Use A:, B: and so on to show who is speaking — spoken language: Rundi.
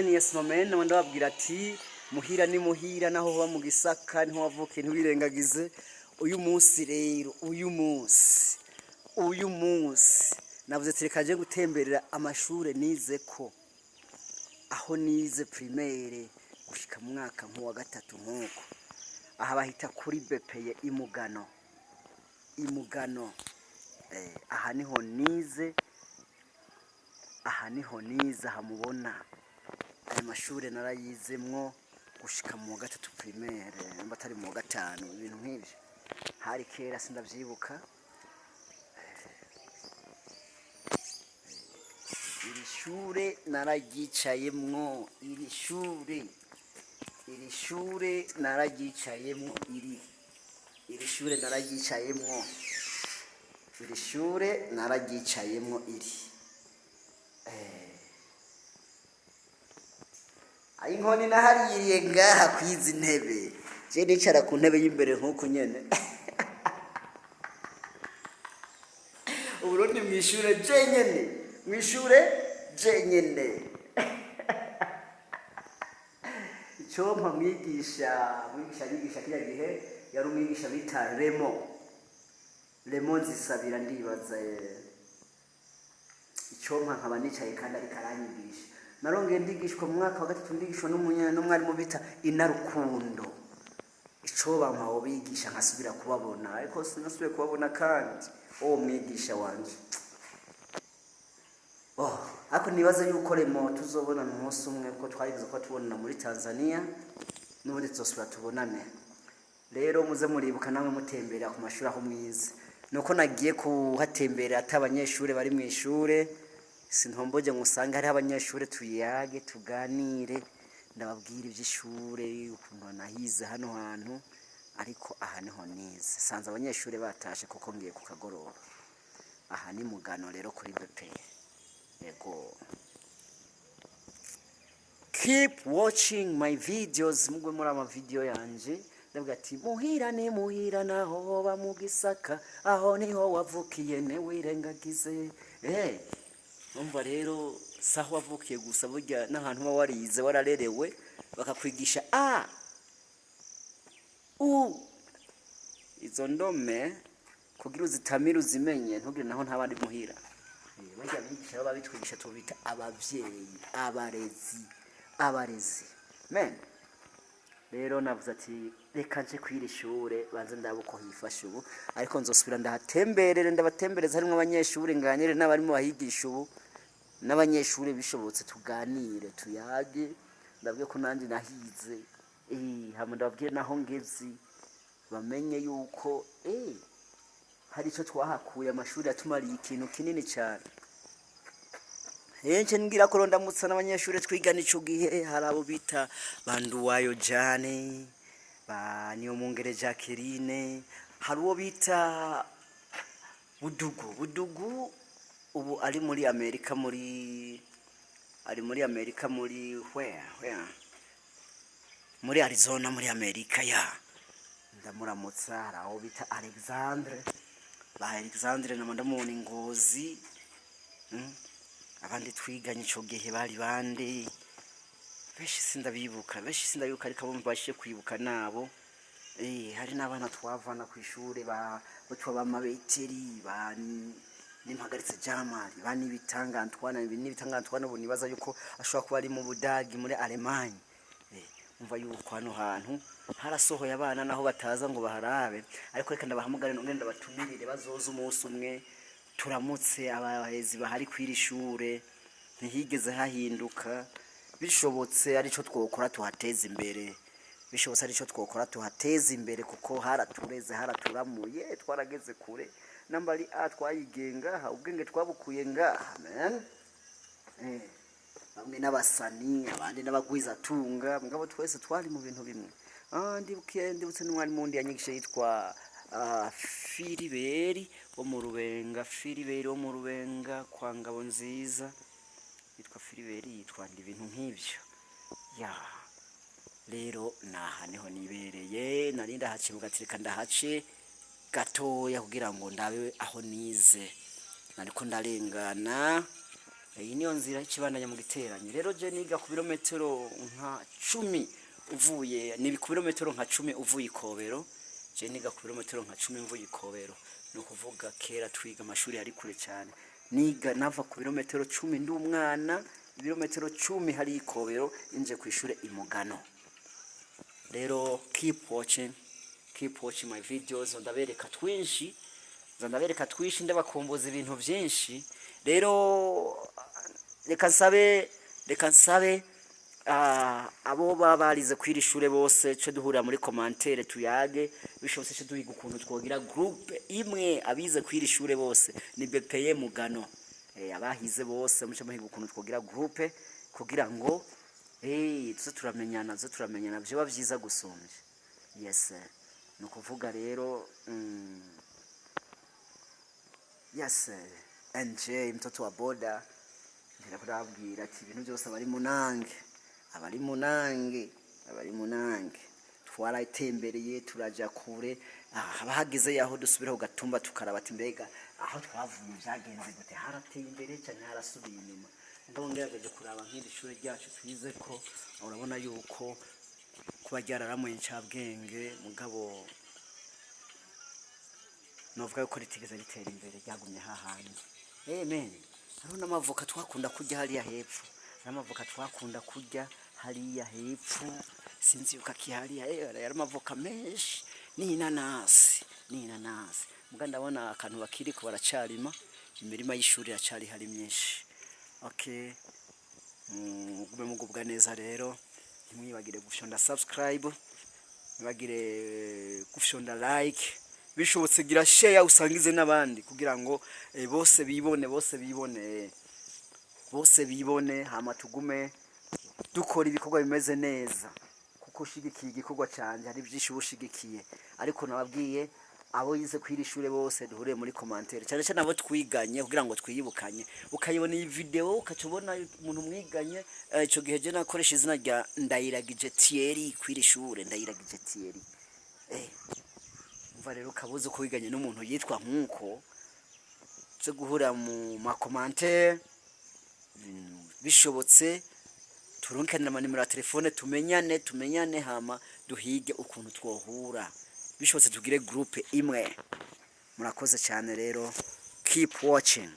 A: Yes mamen wanda wabwira ati muhira ni muhira naho hoba mu Gisaka niho wavukiye ntubirengagize uyu munsi rero uyu munsi navuze terekaje gutemberera amashure nize ko aho nize primaire gushika mu mwaka wa gatatu nkuko aha bahita kuri bepeye imugano aha niho nize hamubona aya mashure narayizemwo gushika mu wa gatatu primaire mbatari mu wa gatanu ibintu nk'ivyo hari kera sindavyibuka iri shure naragicayemwo iri shure naragicayemwo inkoni nahaririye ngaha kwizi ntebe je nicara ku ntebe y'imbere nkuko nyene uburundi mwishure jenyene icompa mwigisha kiriya gihe yari umwigisha bita Remo Nzisabira ndibaza icompa nkaba nicaye kandi ariko aranyigisha narongeye ndigishwa mu mwaka wa gatatu ndigishwa n'umwarimu bita Inarukundo icoba mpawo bigisha nkasubira kubabona ariko sinasubiye kubabona kandi mwigisha wanje ariko nibaza yuko Remo tuzobona umunsi umwe ko twarigize ko tubonana muri Tanzania n'ubundi tuzosubira tubonane rero muze muribuka namwe mutembera ku mashuri aho mwize nuko nagiye kuhatembera atabanyeshure bari mu ishure sintomboje ngusanga hari abanyeshure tuyage tuganire ndababwira ivy'ishure ukuntu nahize hano hantu ariko aha niho nize sanze abanyeshure batashe kuko ngiye ku kagoroba aha ni mugano rero kuri BP yego keep watching my videos mugwe muri ama video yanje ndavuga ati muhira ni muhira naho hoba mu Gisaka aho niho wavukiye ne wirengagize umva rero saho wavukiye gusa burya n'ahantu uba warize wararerewe bakakwigisha izo ndome kugira uzitamire uzimenye ntugire naho ntabandi muhira burya bigisha baba bitwigisha tubita abavyeyi abarezi men rero navuze ati reka nje kwira ishure banze ndabuko hifashe ubu ariko nzosubira ndabatembereza harimo abanyeshure nganire n'abarimo bahigisha ubu n'abanyeshure bishobotse tuganire tuyage ndabwiye ko nanje nahize hamwe ndabwiye naho ngezi bamenye yuko hari ico twahakuye amashuri atumariye ikintu kinini cyane henshi ngira ko ndamutsa n'abanyeshure twigana ico gihe harabo bita Banduwayo Jane niyo mungere Jacqueline hari uwo bita Budugu ubu ari muri Amerika muri where muri Arizona muri Amerika ndamuramutsa hari aho bita Alexandre namandamubona Ngozi abandi twiganye ico gihe bari bande beshi sindabibuka ariko abo mbashije kwibuka nabo hari n'abana twavana ku ishure botwa bamabeteri nimpagaritse Jamali n'ibitanga Antoine ubu nibaza yuko ashobora kuba ari mu Budagi muri Allemagne umva yuko hano hantu harasohoye abana naho bataza ngo baharabe ariko reka ndabahamugare ngenda batumirire bazoza umunsi umwe turamutse abaherezi bahari kwira ishure ntihigeze hahinduka bishobotse arico twokora tuhateza imbere kuko haratureze haraturamuye twarageze kure nambari twayigenga ubwenge twabukuye ngaha bamwe n'abasani abandi n'abagwiza tunga mugabo twese twari mu bintu bimwe ndibutse n'umwarimu wundi yanyigisha yitwa Filiberi wo mu Rubenga kwa Ngabo nziza yitwa Filiberi yitwanda ibintu nk'ivyo rero naha niho nibereye narinda hacibuka tirika ndahace gatoya kugira ngo ndabe aho nize nariko ndarengana iyi niyo nzira ikibandanya mu giteranye. Rero je niga ku birometero nka 10 uvuye, ni ku birometero nka 10 uvuye Ikobero. Je niga ku birometero nka 10 mvuye Ikobero, no kuvuga kera twiga amashuri ari kure cyane. Niga nava ku birometero 10 ndi umwana, ibirometero 10 hari Ikobero inje ku ishure Imugano. Rero keep watching my videos, ndabereka twinshi ndabakumbuza ibintu byinshi. Rero reka nsabe abo babarize kwiri shure bose cyo duhurira muri commentaire tuyage, bishobose cyo duhiga ukuntu twogira groupe imwe abize kwiri shure bose ni BPE Mugano. Abahize bose muce muhiga ukuntu twogira groupe kugira ngo tuze turamenyana byo bavyiza gusumje. Yes, no kuvuga rero yes, NJ mtoto wa boda ndakubwira ati ibintu byose abari munange twaratembereye turaja kure, abahageze yaho dusubira ku Gatumba tukaraba ati mbega aho twavuye byagenze gute, harateye imbere cyane harasubiye inyuma. Ndongerageje kuraba nk'iri shure ryacu twize ko urabona yuko kuba ryararamuye incabwenge mugabo novuga yuko ritigeze ritera imbere, ryagumye hahandi. Amen. Hariho n'amavoka twakunda kurya hariya hepfo, sinzi yuko akihariya, yari amavoka menshi n'inanasi. Muga ndabona akantu bakiriko baracarima, imirima y'ishuri yacari hari myinshi. Okay, mugube mugubwa neza rero, ntimwibagire gufyonda subscribe, mwibagire gufyonda like, bishobotse gira share usangize n'abandi kugira ngo bose bibone hama tugume dukora ibikorwa bimeze neza, kuko ushigikiye igikorwa cyanje hari byinshi ubushigikiye. Ariko nababwiye abo yize kwiri shure bose duhure muri commentaire, cyane cyane abo twiganye kugira ngo twiyibukanye, ukayibona iyi video ukacubona umuntu mwiganye. Ico gihe je nakoresha izina rya Ndayiragije Thierry kwiri shure, Ndayiragije Thierry. Umva rero kabuze ko wiganye n'umuntu yitwa nkuko, cyo guhura mu ma commentaire, bishobotse turunkanira amanimero ya telefone tumenyane hama duhige ukuntu twohura, bishobotse tugire groupe imwe. Murakoze cyane rero, keep watching.